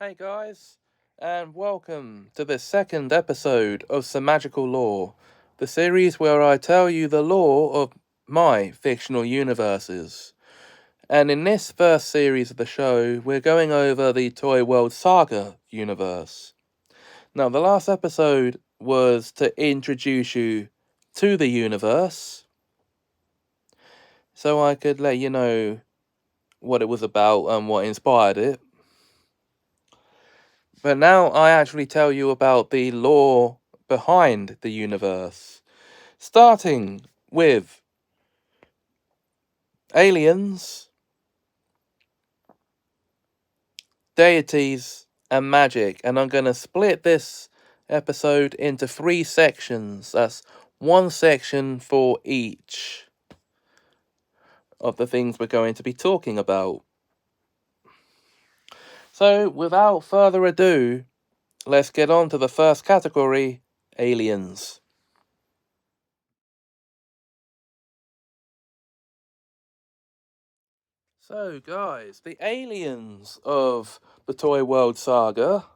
Hey guys, and welcome to the second episode of Semajical Lore, the series where I tell you the lore of my fictional universes. And in this first series of the show, we're going over the Toy World Saga Universe. Now, the last episode was to introduce you to the universe, so I could let you know what it was about and what inspired it. But now I actually tell you about the lore behind the universe. Starting with aliens, deities, and magic. And I'm going to split this episode into 3 sections. That's 1 section for each of the things we're going to be talking about. So, without further ado, let's get on to the first category, aliens. So, guys, the aliens of the Toy World Saga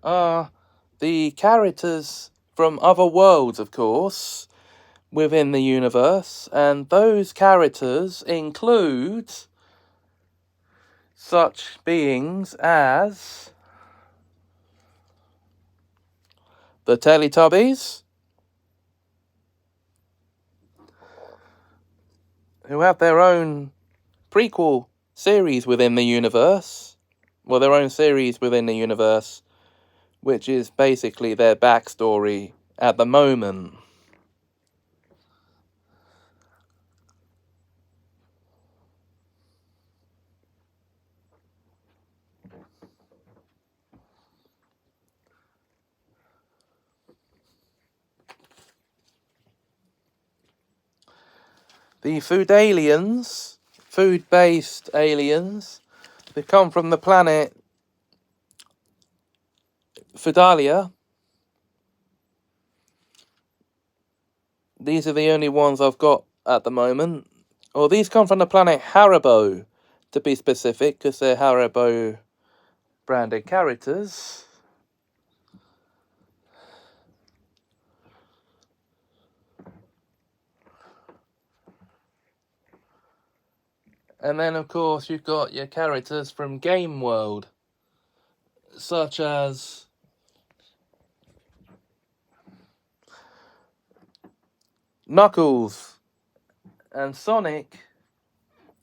are the characters from other worlds, of course, within the universe, and those characters include such beings as the Teletubbies, who have their own prequel series within the universe, well, their own series within the universe, which is basically their backstory at the moment. The food-based aliens, they come from the planet Fidalia. These are the only ones I've got at the moment. Or these come from the planet Haribo, to be specific, because they're Haribo branded characters. And then, of course, you've got your characters from Game World, such as Knuckles and Sonic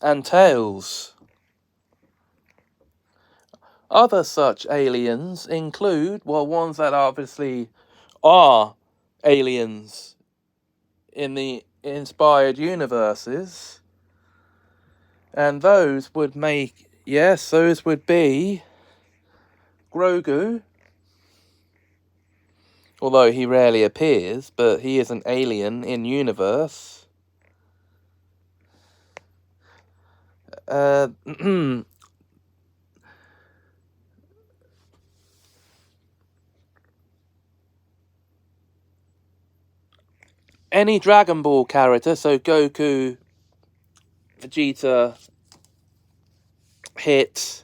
and Tails. Other such aliens include, well, ones that obviously are aliens in the inspired universes. And those would be Grogu, although he rarely appears, but he is an alien in universe. Any Dragon Ball character, so Goku, Vegeta, Hit,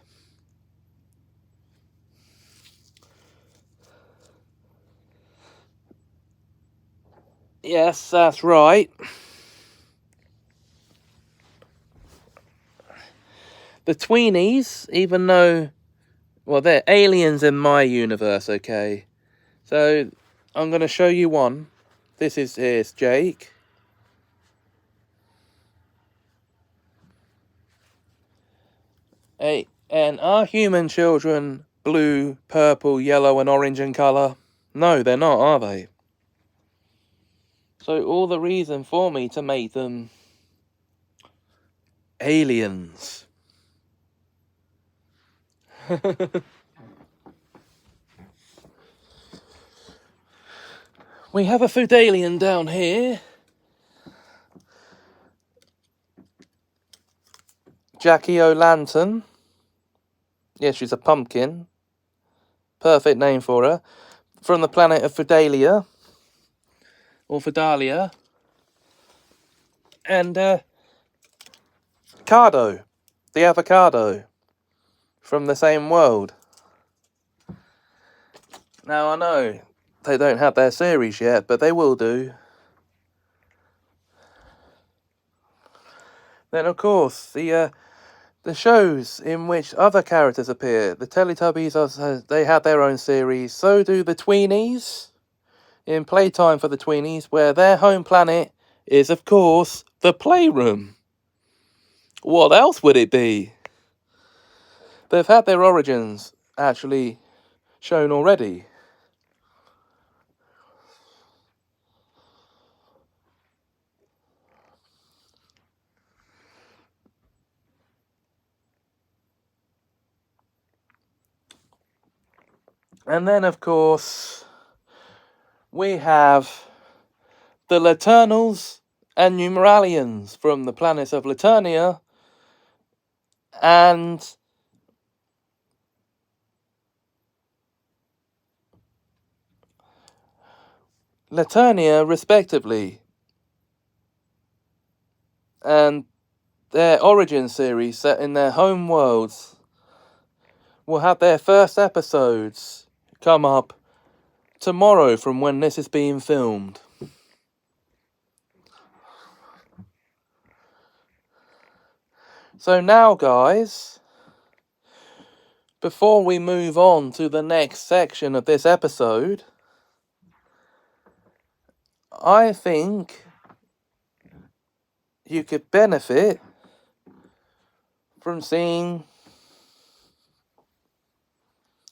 yes, that's right. The Tweenies, even though, well, they're aliens in my universe, okay? So, I'm going to show you one. Here's Jake. Hey, and are human children blue, purple, yellow, and orange in colour? No, they're not, are they? So all the reason for me to make them aliens. We have a food alien down here. Jackie O'Lantern. Yes, she's a pumpkin. Perfect name for her. From the planet of Fidalia. Or Fidalia. And Cardo. the avocado from the same world. Now, I know they don't have their series yet, but they will do. Then, of course, the shows in which other characters appear. The Teletubbies, they have their own series. So do the Tweenies in Playtime for the Tweenies, where their home planet is, of course, the Playroom. What else would it be? They've had their origins actually shown already. And then, of course, we have the Laternals and Numeralians from the planets of Laternia and Laternia, respectively. And their origin series set in their home worlds will have their first episodes come up tomorrow from when this is being filmed. So now, guys, before we move on to the next section of this episode, I think you could benefit from seeing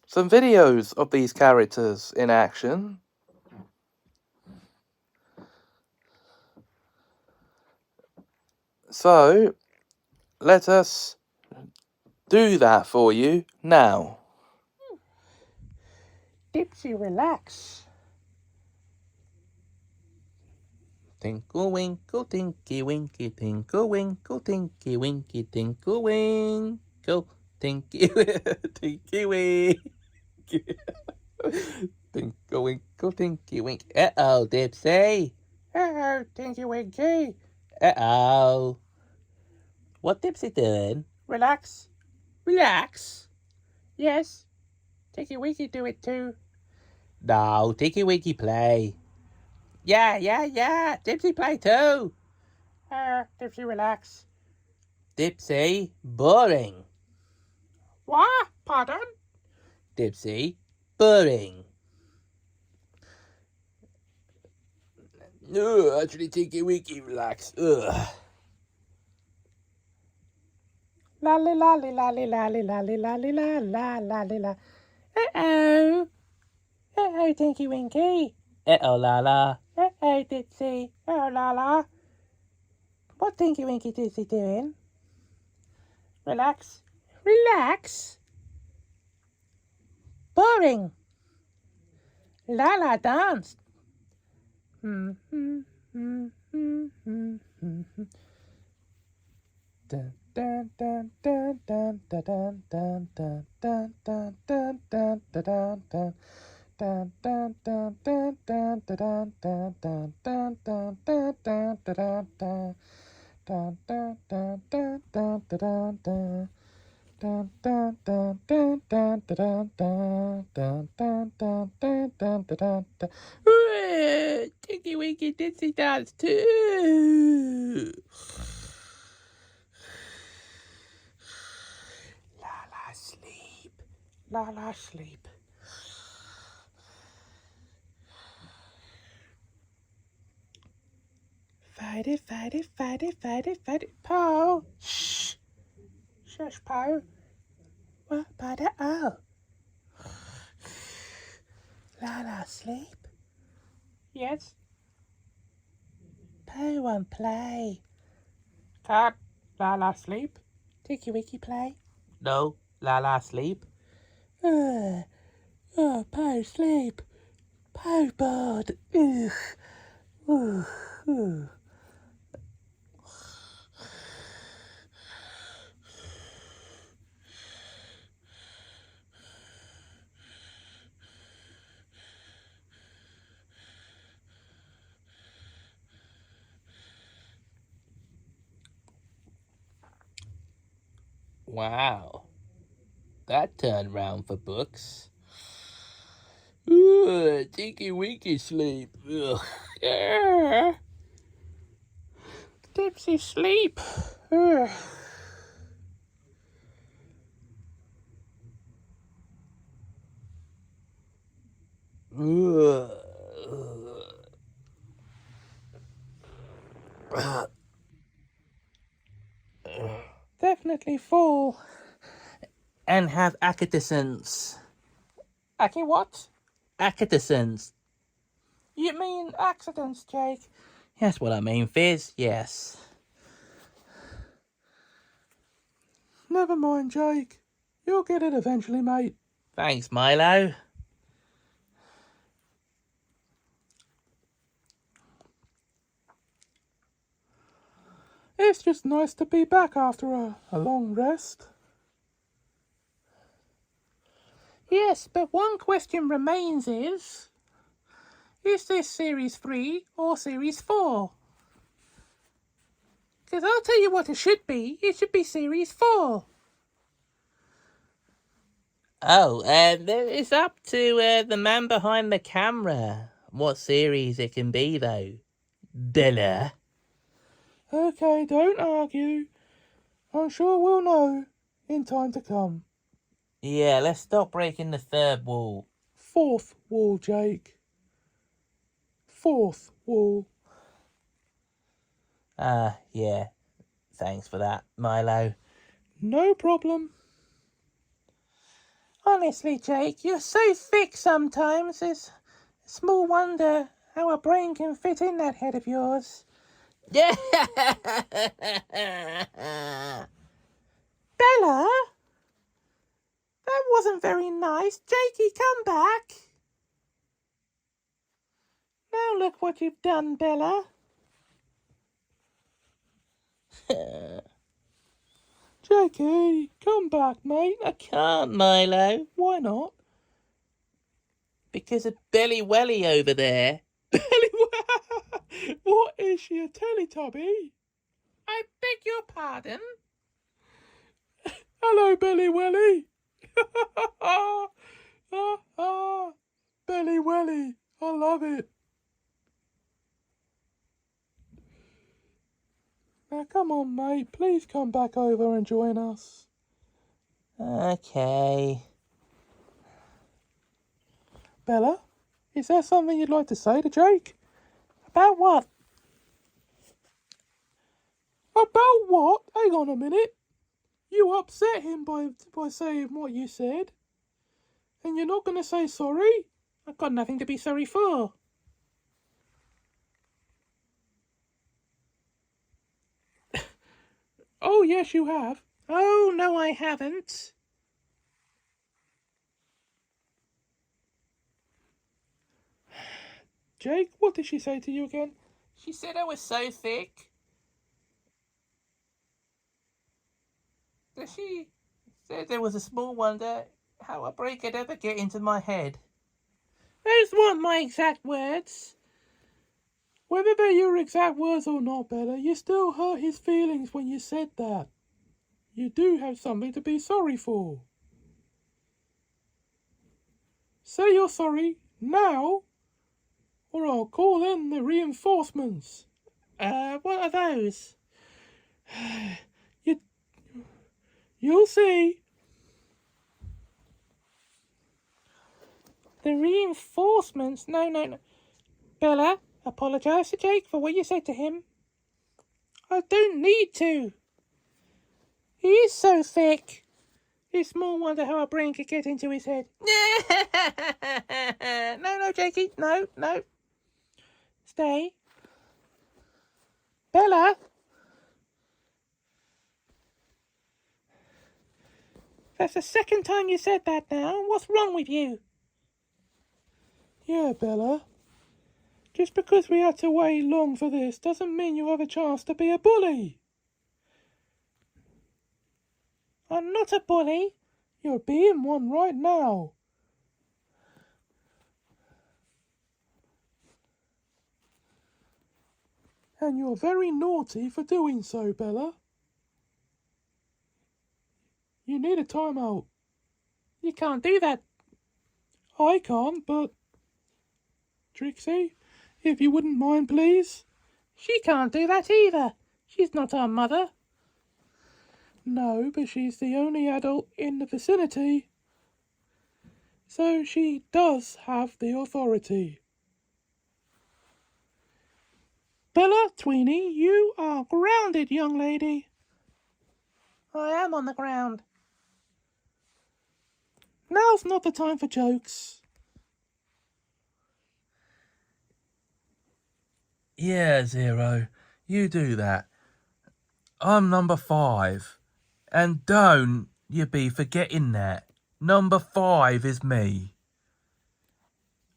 some videos of these characters in action. So, let us do that for you now. Dipsy, relax. Tinkle winkle, tinky winky, tinkle winkle, tinky winky, tinkle winkle, tinky tinky winky. Tinkle winkle, tinky wink. Uh-oh, Dipsy. Uh-oh, Tinky Winky. Uh-oh. What Dipsy doing? Relax. Relax. Yes. Tinky Winky do it too. No, Tinky Winky play. Yeah. Dipsy play too. Dipsy, relax. Dipsy, boring. What? Pardon? Dipsy, boring. No, actually, Tinky Winky, relax. Ugh. Lolly, lolly, lolly, lolly, lolly, lolly, la, la, lolly, la. Uh-oh. Uh-oh, Tinky Winky. Uh-oh, Lala. Uh-oh, Dipsy. Oh, la, la. What Tinky Winky Dipsy doing? Relax. Relax. Boring. Lala danced. Dun, dun, dun, dun, dun, dun, dun, dun, dun, dun, dun, dun, dun, dun. Dun, dun, dun, dun, dun, dun, dun, dun, dun, dun, dun, dun, dun, dun. Dun, dun, dun, dun, dun, dun, dun. Dun, dun, dun, dun, dun, dun, dun, dun, dun, dun, dun, dun, dun, dun. Tinky Winky Ditsy dance too. Lala sleep. Lala sleep. Fight it, fight it, fight it, fight it, fight it. Poe. Shh. Shush, Poe. What about it? Oh. Lala sleep? Yes. Poe won't play. Cut. Lala sleep? Tinky Winky play? No, Lala sleep. Oh, Poe sleep. Poe bored. Ugh. Ugh. Ugh. Wow. That turned round for books. Ooh, tinky winky sleep. Ugh. Yeah. Tipsy sleep. Ugh. Definitely full. And have accidents. Aki what? Accidents. You mean accidents, Jake? That's what I mean, Fizz, yes. Never mind, Jake. You'll get it eventually, mate. Thanks, Milo. It's just nice to be back after a long rest. Yes, but one question remains is this Series 3 or Series 4? Because I'll tell you what it should be. It should be Series 4. Oh, it's up to the man behind the camera what series it can be, though. Bella. Okay, don't argue. I'm sure we'll know in time to come. Yeah, let's stop breaking the third wall. Fourth wall, Jake. Fourth wall. Yeah. Thanks for that, Milo. No problem. Honestly, Jake, you're so thick sometimes. It's small wonder how a brain can fit in that head of yours. Yeah. Bella? That wasn't very nice. Jakey, come back. Now look what you've done, Bella. Jakey, come back, mate. I can't, Milo. Why not? Because of Belly Welly over there. Belly Welly? What, is she, a Teletubby? I beg your pardon? Hello, Belly Welly. Belly Welly. I love it. Now, come on, mate. Please come back over and join us. Okay. Bella, is there something you'd like to say to Jake? About what? About what? Hang on a minute. You upset him by saying what you said. And you're not going to say sorry? I've got nothing to be sorry for. Oh, yes, you have. Oh, no, I haven't. Jake, what did she say to you again? She said I was so thick. She said there was a small wonder how a brain could ever get into my head. Those weren't my exact words. Whether they're your exact words or not, Bella, you still hurt his feelings when you said that. You do have something to be sorry for. Say you're sorry now, or I'll call in the reinforcements. What are those? You'll see. The reinforcements? No. Bella, apologise to Jake for what you said to him. I don't need to. He is so thick. It's small wonder how a brain could get into his head. No, Jakey. No. Stay. Bella. That's the second time you said that now. What's wrong with you? Yeah, Bella. Just because we had to wait long for this doesn't mean you have a chance to be a bully. I'm not a bully. You're being one right now. And you're very naughty for doing so, Bella. You need a timeout. You can't do that. I can't, but... Trixie, if you wouldn't mind, please. She can't do that either. She's not our mother. No, but she's the only adult in the vicinity. So she does have the authority. Bella, Tweenie, you are grounded, young lady. I am on the ground. Now's not the time for jokes. Yeah, Zero, you do that. I'm number 5. And don't you be forgetting that. Number 5 is me.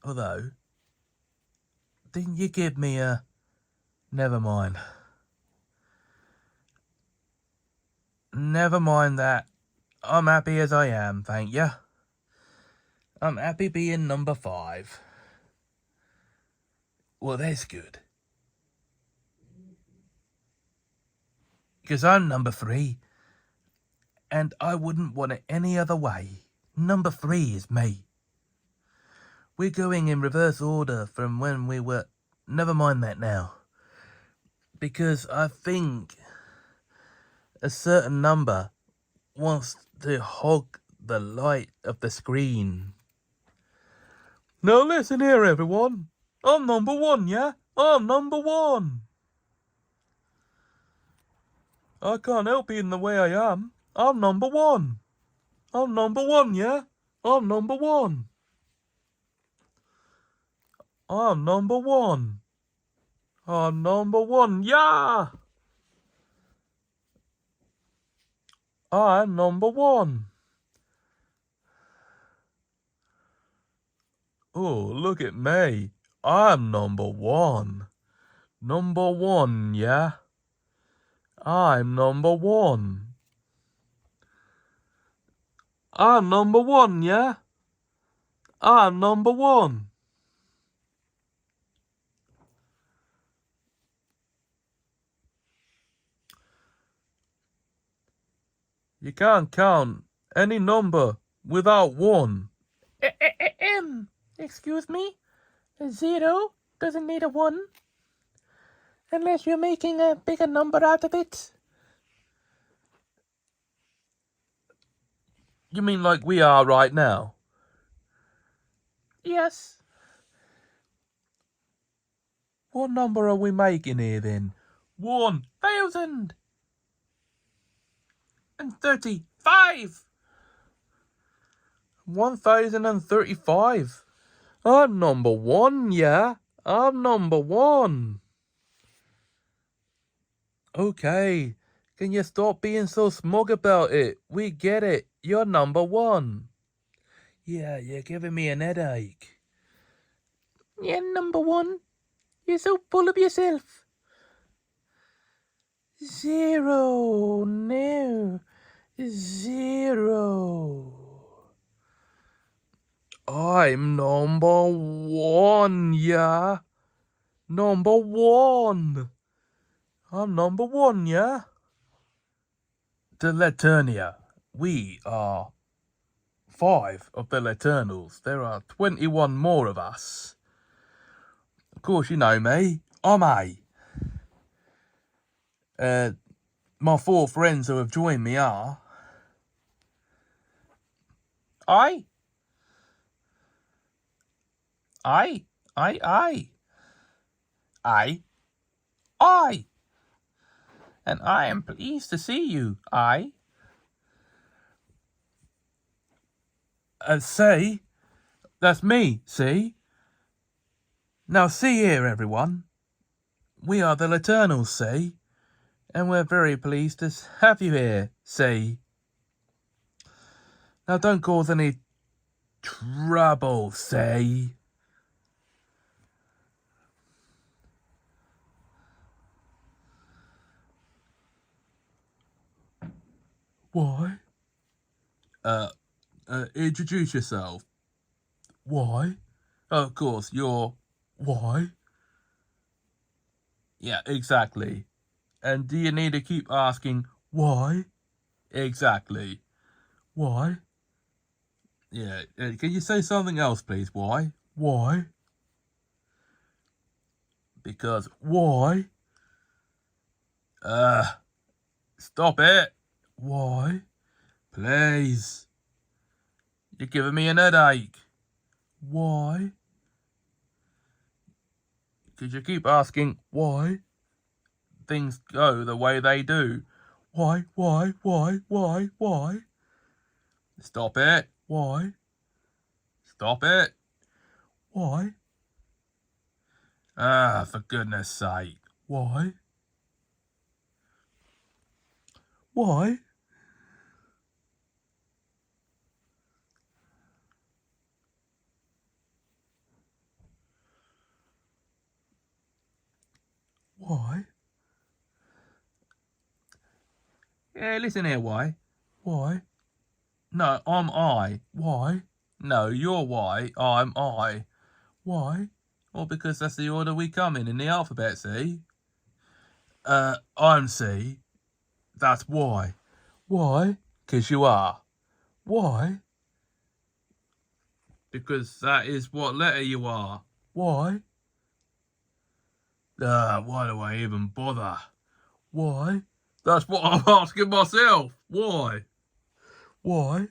Although, didn't you give me a... Never mind. Never mind that. I'm happy as I am, thank you. I'm happy being number 5. Well, that's good. Because I'm number 3. And I wouldn't want it any other way. Number 3 is me. We're going in reverse order from when we were... Never mind that now. Because I think a certain number wants to hog the light of the screen. Now listen here, everyone. I'm number 1, yeah? I'm number 1. I can't help being the way I am. I'm number 1. I'm number 1, yeah? I'm number 1. I'm number 1. I'm number 1, yeah! I'm number 1. Oh, look at me. I'm number 1. Number 1, yeah? I'm number 1. I'm number 1, yeah? I'm number 1. You can't count any number without 1. Excuse me? 0 doesn't need a 1. Unless you're making a bigger number out of it. You mean like we are right now? Yes. What number are we making here then? 1,000. And 35. 1,035. I'm number 1, yeah? I'm number 1. Okay, can you stop being so smug about it? We get it. You're number 1. Yeah, you're giving me an headache. Yeah, number 1. You're so full of yourself. 0. No. 0. I'm number 1, yeah? Number 1. I'm number 1, yeah? The Laternia. We are 5 of the Laternals. There are 21 more of us. Of course, you know me. I'm A. My 4 friends who have joined me are... I. I. And I am pleased to see you, I. See? That's me, see? Now see here, everyone. We are the Eternals, see? And we're very pleased to have you here, see? Now don't cause any trouble, see? Why? Introduce yourself. Why? Of course, you're... Why? Yeah, exactly. And do you need to keep asking, why? Exactly. Why? Yeah, can you say something else, please? Why? Why? Because why? Stop it. Why? Please. You're giving me an headache. Why? Because you keep asking why things go the way they do. Why? Why? Stop it. Why? Stop it. Why? For goodness sake. Why? Why? Why? Yeah, listen here, why? Why? No, I'm I. Why? No, you're Y, I'm I. Why? Well, because that's the order we come in the alphabet, see? I'm C. That's Y. Why? 'Cause you are. Why? Because that is what letter you are. Why? Why do I even bother? Why? That's what I'm asking myself. Why? Why?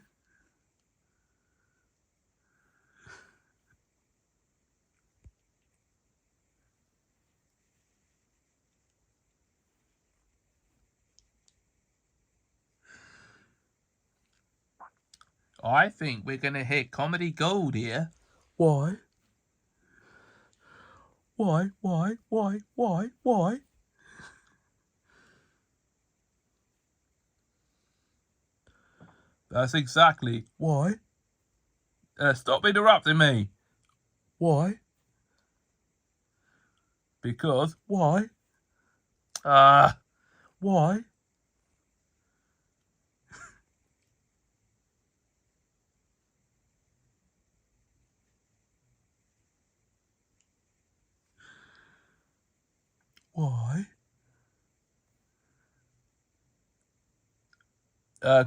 I think we're gonna hit comedy gold here. Why? Why? That's exactly why. Stop interrupting me. Why? Because why? Why? Why?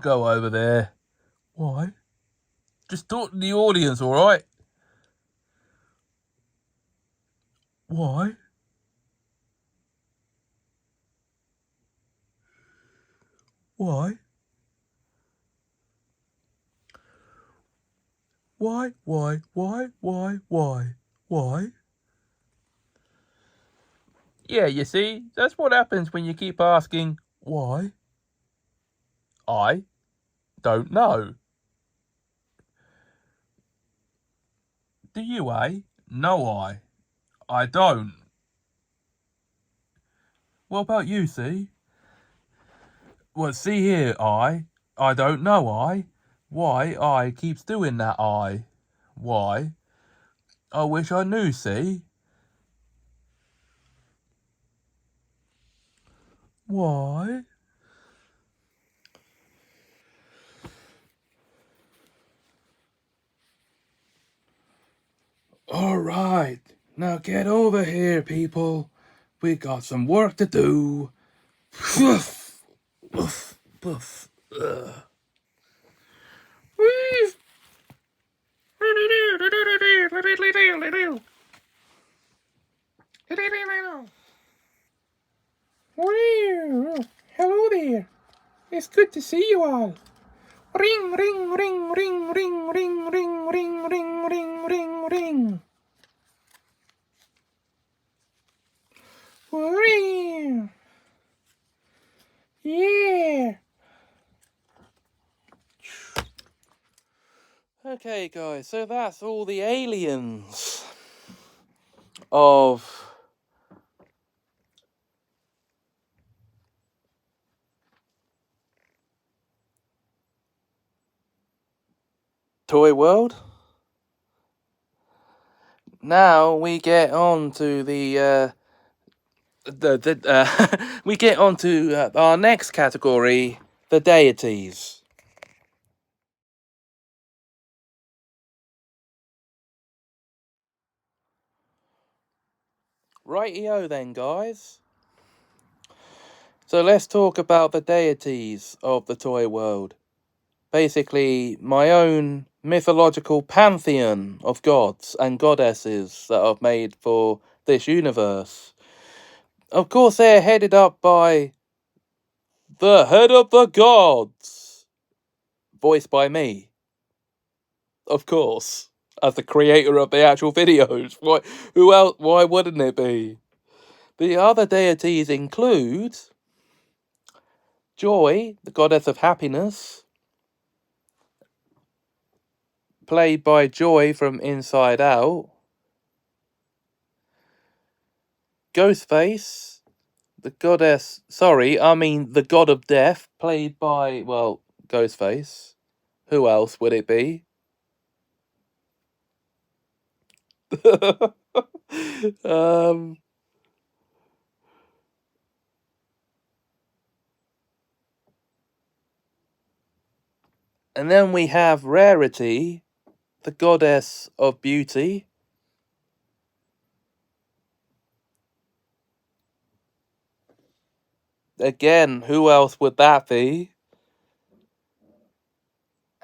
Go over there. Why? Just talk to the audience, alright? Why? Why? Why? Yeah, you see, that's what happens when you keep asking, why? I don't know. Do you, eh? No, I don't. What about you, see? Well, see here, I don't know, Why I keeps doing that, Why? I wish I knew, see? Why? Alright, now get over here, people. We got some work to do. Poof, poof, poof. Hello there. It's good to see you all. Ring, ring, ring, ring, ring, ring, ring, ring, ring, ring, ring, ring. Ring. Yeah. Okay, guys, so that's all the aliens of Toy World. Now we get on to we get on to our next category, the deities. Rightio then, guys. So let's talk about the deities of the toy world. basically my own mythological pantheon of gods and goddesses that I've made for this universe. Of course, they're headed up by the head of the gods, voiced by me, of course, as the creator of the actual videos. Why? Who else? Why wouldn't it be? The other deities include Joy, the goddess of happiness, played by Joy from Inside Out. Ghostface, the goddess. Sorry, I mean the god of death, played by, well, Ghostface. Who else would it be? um, and then we have Rarity, the goddess of beauty. Again, who else would that be?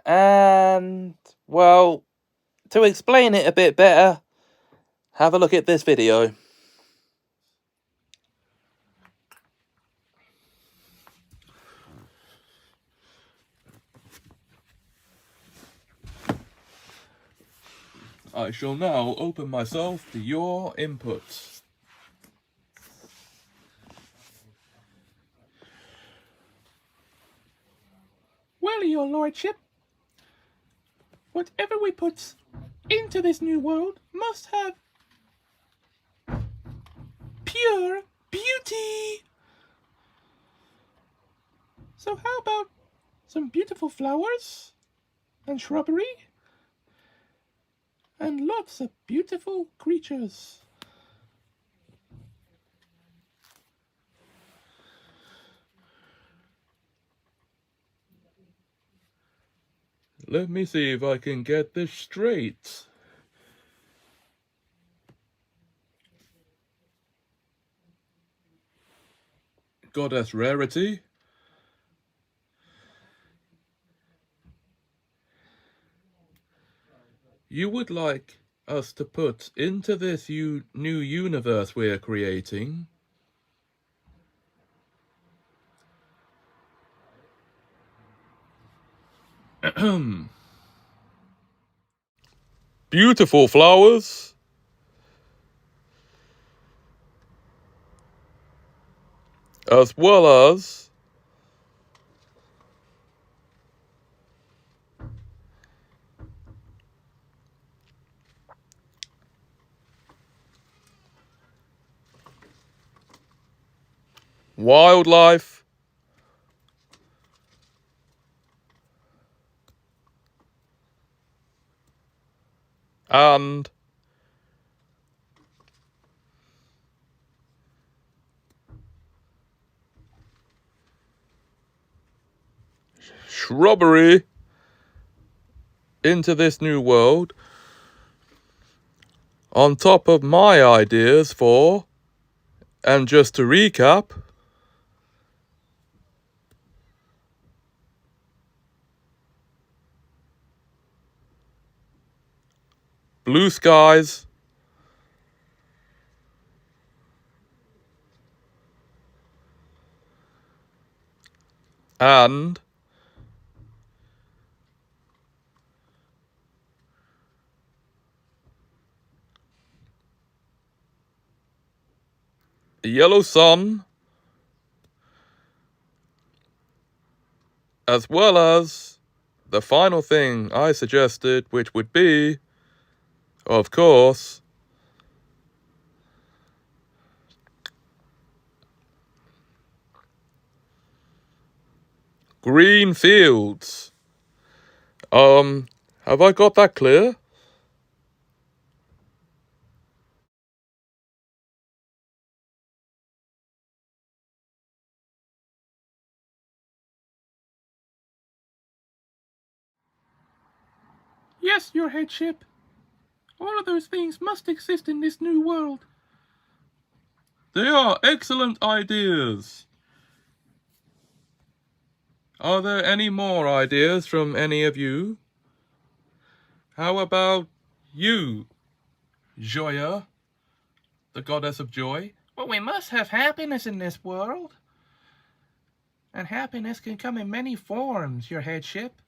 And, well, to explain it a bit better, have a look at this video. I shall now open myself to your input. Well, your lordship, whatever we put into this new world must have pure beauty. So how about some beautiful flowers and shrubbery and lots of beautiful creatures? Let me see if I can get this straight. Goddess Rarity. You would like us to put into this new universe we're creating beautiful flowers, as well as wildlife and shrubbery into this new world, on top of my ideas for, and just to recap, blue skies, and a yellow sun, as well as the final thing I suggested, which would be, of course, green fields. Have I got that clear? Yes, your headship. All of those things must exist in this new world. They are excellent ideas. Are there any more ideas from any of you? How about you, Joya, the goddess of joy? Well, we must have happiness in this world. And happiness can come in many forms, your headship.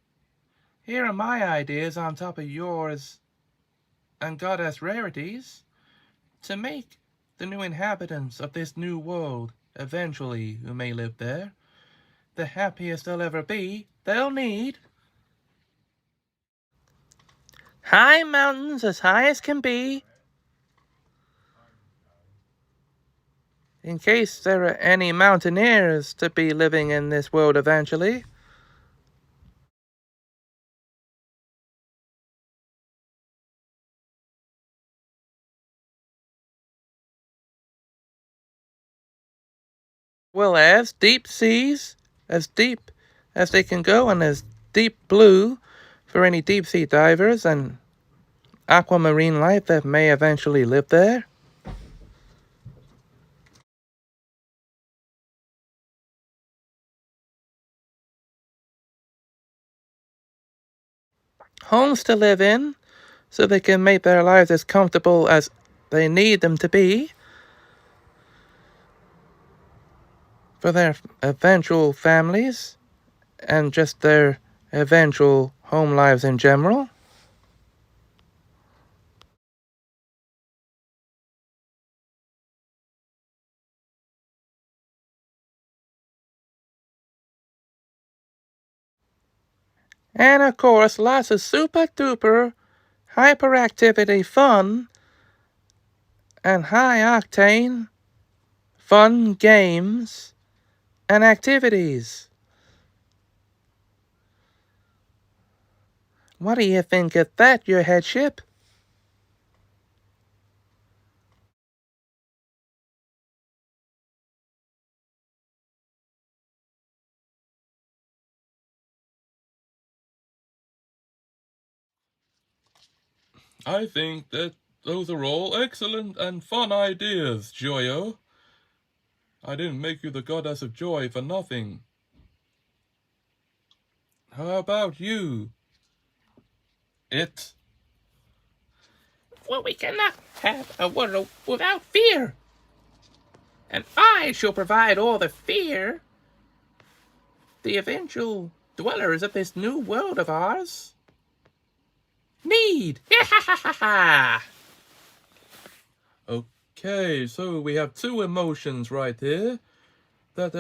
Here are my ideas on top of yours and goddess rarities to make the new inhabitants of this new world, eventually who may live there, the happiest they'll ever be. They'll need high mountains as high as can be, in case there are any mountaineers to be living in this world eventually. Well as deep seas, as deep as they can go, and as deep blue for any deep sea divers and aquamarine life that may eventually live there. Homes to live in, so they can make their lives as comfortable as they need them to be for their eventual families and just their eventual home lives in general. And of course, lots of super duper hyperactivity fun and high octane fun games and activities. What do you think of that, your headship? I think that those are all excellent and fun ideas, Joyo. I didn't make you the goddess of joy for nothing. How about you? It. Well, we cannot have a world without fear. And I shall provide all the fear the eventual dwellers of this new world of ours need. Okay, so we have two emotions right here that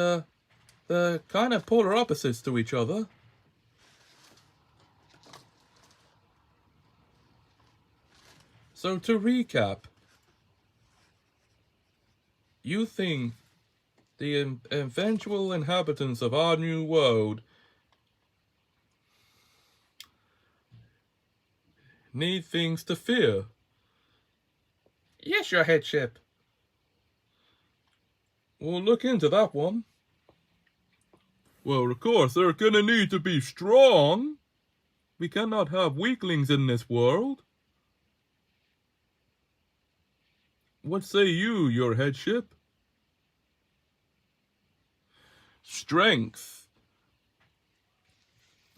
they're kind of polar opposites to each other. So to recap, you think the eventual inhabitants of our new world need things to fear? Yes, your headship. We'll look into that one. Well, of course, they're gonna need to be strong. We cannot have weaklings in this world. What say you, your headship? Strength.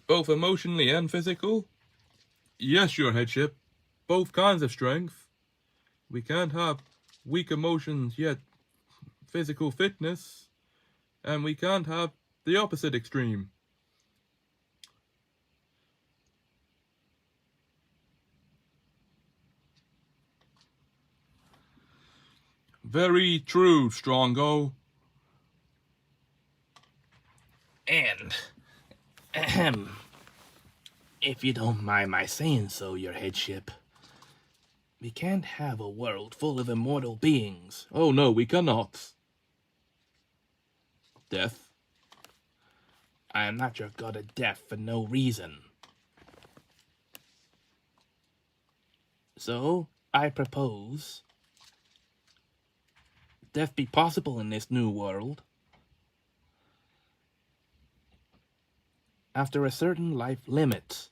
Both emotionally and physical? Yes, your headship. Both kinds of strength. We can't have weak emotions yet physical fitness. And we can't have the opposite extreme. Very true, Strongo. And, if you don't mind my saying so, your headship, we can't have a world full of immortal beings. Oh no, we cannot. Death. I am not your god of death for no reason. So, I propose death be possible in this new world after a certain life limit,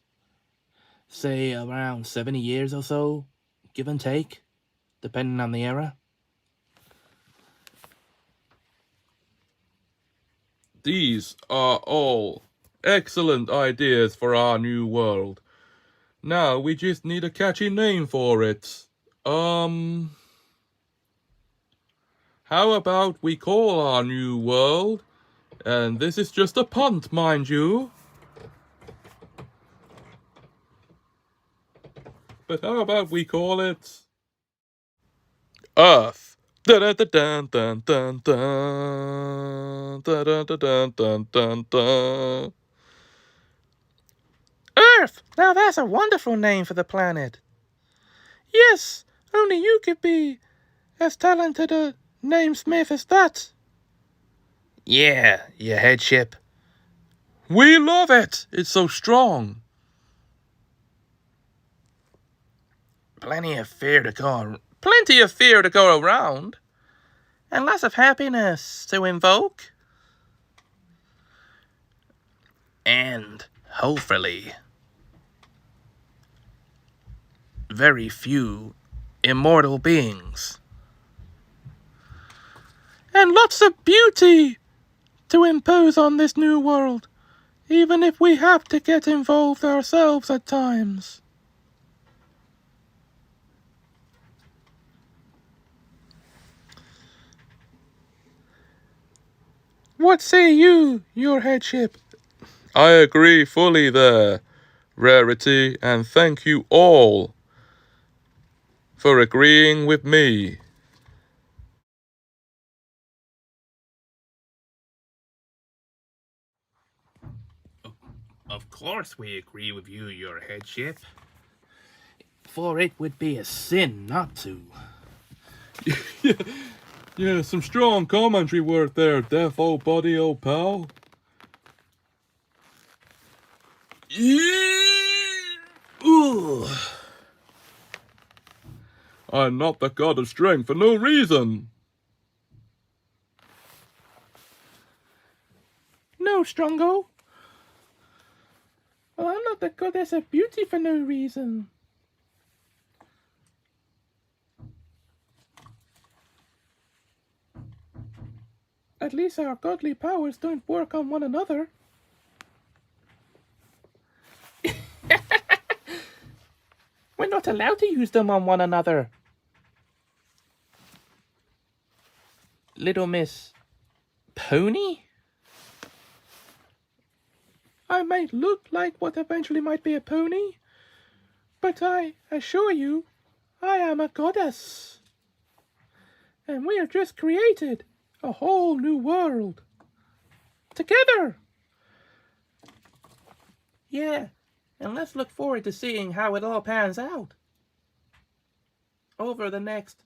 say around 70 years or so, give and take, depending on the era. These are all excellent ideas for our new world. Now we just need a catchy name for it. How about we call our new world, and this is just a punt, mind you, but how about we call it Earth? Dun dun dun dun dun dun dun dun dun dun dun. Earth! Now that's a wonderful name for the planet. Yes, only you could be as talented a namesmith as that. Yeah, your headship. We love it. It's so strong. Plenty of fear to go around, and lots of happiness to invoke. And hopefully, very few immortal beings. And lots of beauty to impose on this new world, even if we have to get involved ourselves at times. What say you, your headship? I agree fully there, Rarity, and thank you all for agreeing with me. Of course we agree with you, your headship. For it would be a sin not to. Yeah, some strong commentary work there, deaf old body, old pal. Ooh. I'm not the god of strength for no reason. No, Strongo. Well, I'm not the goddess of beauty for no reason. At least our godly powers don't work on one another. We're not allowed to use them on one another. Little Miss Pony? I might look like what eventually might be a pony, but I assure you, I am a goddess. And we have just created a whole new world. Together! Yeah, and let's look forward to seeing how it all pans out. Over the next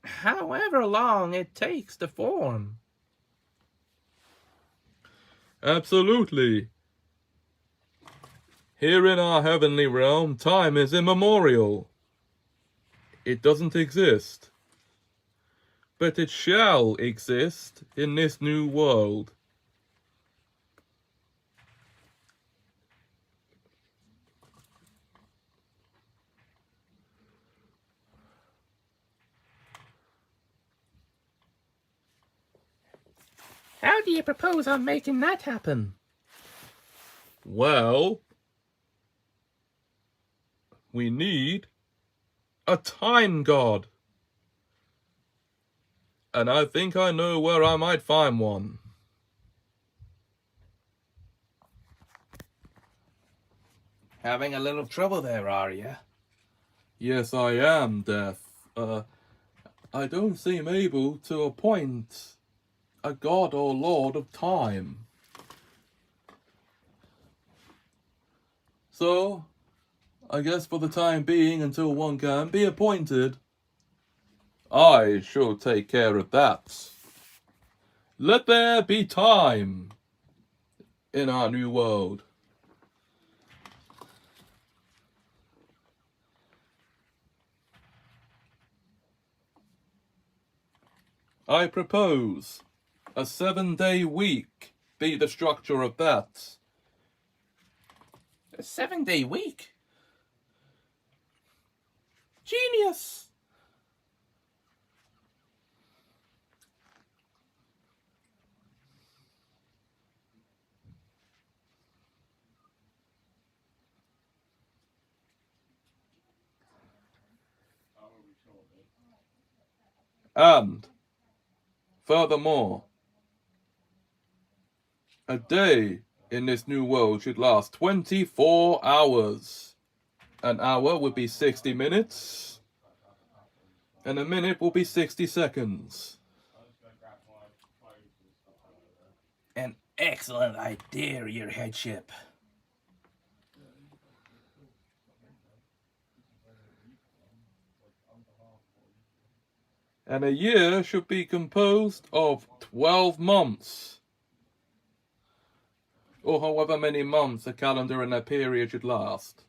however long it takes to form. Absolutely. Here in our heavenly realm, time is immemorial. It doesn't exist. But it shall exist in this new world. How do you propose on making that happen? Well, we need a time god. And I think I know where I might find one. Having a little trouble there, are you? Yes, I am, Death. I don't seem able to appoint a god or lord of time. So, I guess for the time being, until one can be appointed, I shall take care of that. Let there be time in our new world. I propose a 7-day week be the structure of that. A 7-day week? Genius! And, furthermore, a day in this new world should last 24 hours. An hour would be 60 minutes, and a minute will be 60 seconds. An excellent idea, your headship. And a year should be composed of 12 months, or however many months a calendar in a period should last.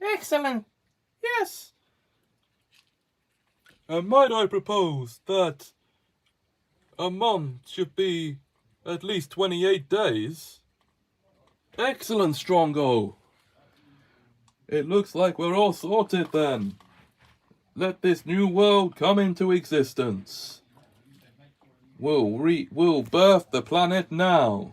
Excellent. Yes. And might I propose that a month should be at least 28 days? Excellent, Strongo. It looks like we're all sorted then. Let this new world come into existence. We'll birth the planet now.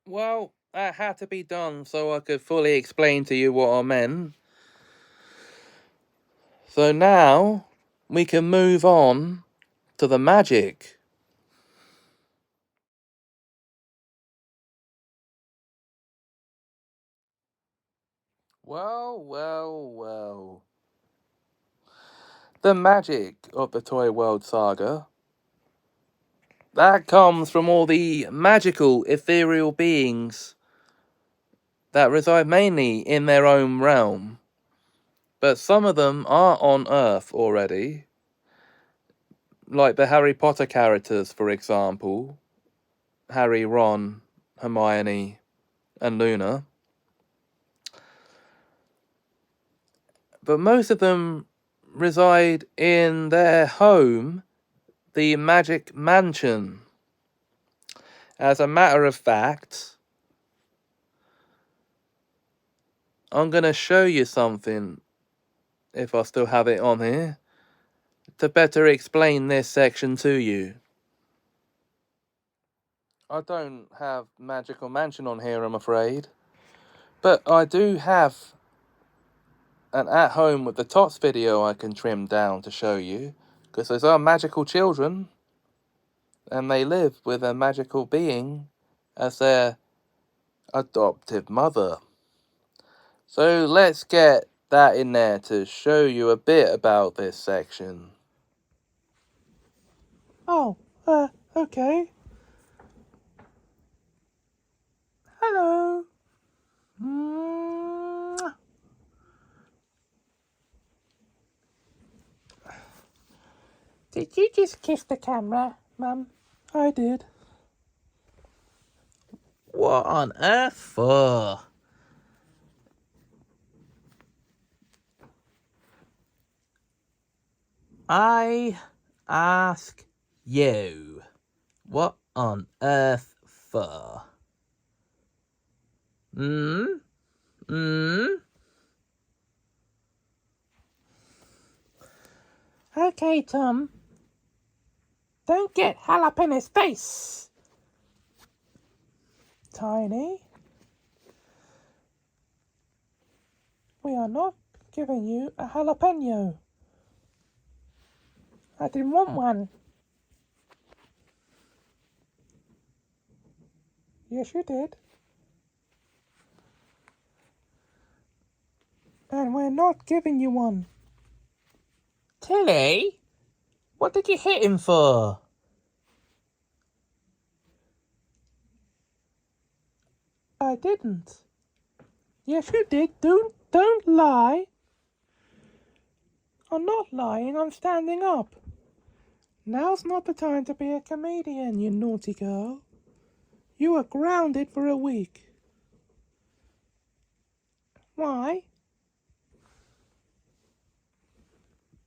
Well, that had to be done so I could fully explain to you what I meant. So now we can move on to the magic. Well. The magic of the Toy World Saga, that comes from all the magical ethereal beings that reside mainly in their own realm. But some of them are on Earth already, like the Harry Potter characters, for example. Harry, Ron, Hermione, and Luna. But most of them reside in their home, the Magic Mansion. As a matter of fact, I'm going to show you something, if I still have it on here, to better explain this section to you. I don't have Magical Mansion on here, I'm afraid. But I do have an at home with the tots video I can trim down to show you. Because those are magical children. And they live with a magical being as their adoptive mother. So let's get that in there to show you a bit about this section. Oh, okay. Hello. Mwah. Did you just kiss the camera, Mum? I did. What on earth for? I ask you, what on earth for? Okay, Tom. Don't get up in his face. Tiny, we are not giving you a jalapeno. I didn't want one. Yes, you did. And we're not giving you one. Tilly, what did you hit him for? I didn't. Yes, you did. Don't lie. I'm not lying. I'm standing up. Now's not the time to be a comedian, you naughty girl. You are grounded for a week. Why?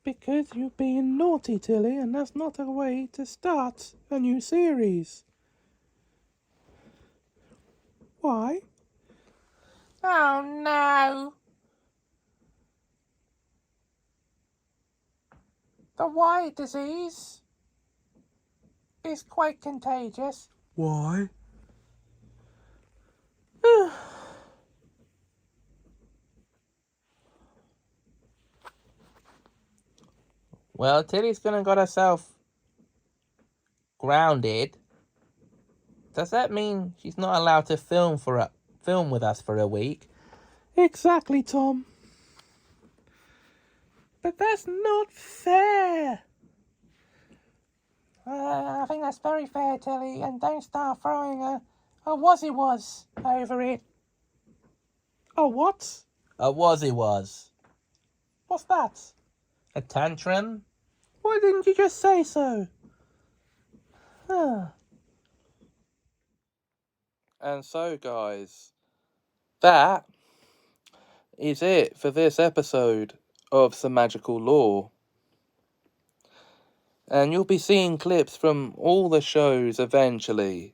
Because you're being naughty, Tilly, and that's not a way to start a new series. Why? Oh no! The Y disease is quite contagious. Why? Well, Tilly's gonna got herself grounded. Does that mean she's not allowed to film with us for a week? Exactly, Tom. But that's not fair. I think that's very fair, Tilly, and don't start throwing a was over it. A what? A was. What's that? A tantrum? Why didn't you just say so? And so, guys, that is it for this episode of Semajical Lore. And you'll be seeing clips from all the shows eventually.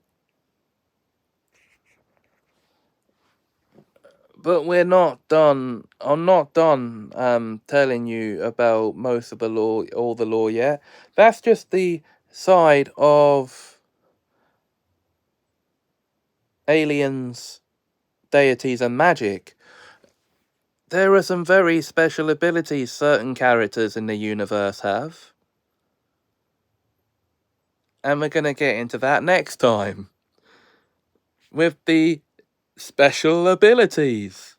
But we're not done. I'm not done telling you about most of the lore, all the lore yet. That's just the side of aliens, deities, and magic. There are some very special abilities certain characters in the universe have. And we're going to get into that next time. With the special abilities.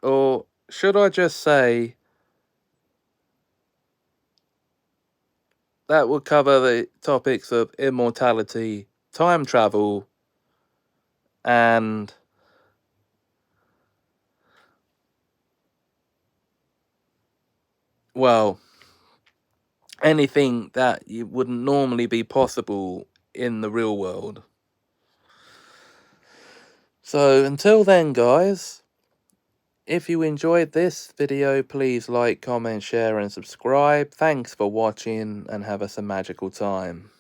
Or should I just say that would cover the topics of immortality, time travel, and, well, anything that wouldn't normally be possible in the real world. So until then, guys, if you enjoyed this video, please like, comment, share, and subscribe. Thanks for watching, and have a magical time.